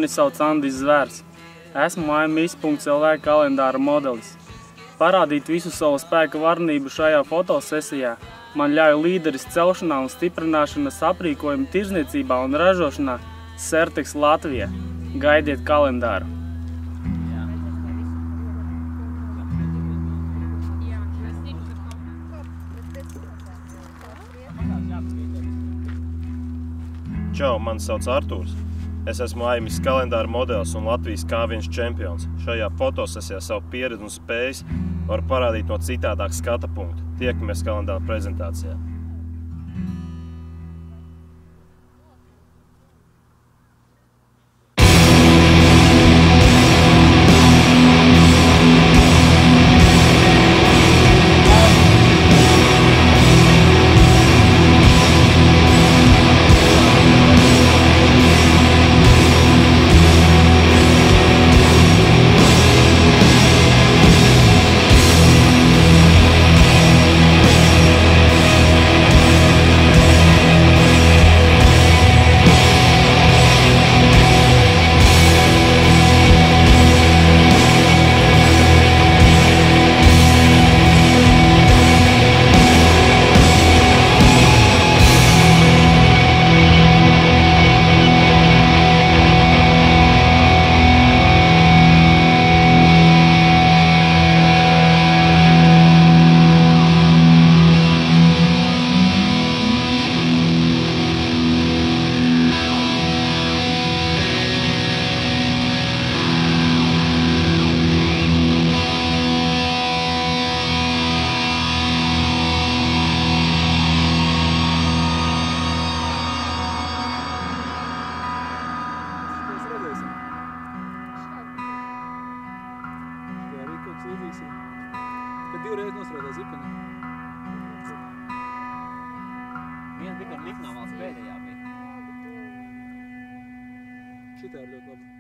Mani sauc Andis Zvērs. Esmu AMIS.LV kalendāra modelis. Parādīt visu savu spēka varenību šajā fotosesijā man ļauj līderis celšanā un stiprināšanas aprīkojuma tirzniecībā un ražošanā Certex Latvija. Gaidiet kalendāru! Čau, mani sauc Artūrs. Es esmu AMIS kalendāra modelis un Latvijas K1 čempions. Šajā fotosesijā savu pieredzi un spējas var parādīt no citādāk skata punkta. Tiekamies kalendāra prezentācijā. Kad divreiz nosrādās zipeni. Viens bija, kad liknāmās pēdējā bija. Šitā ir ļoti labi.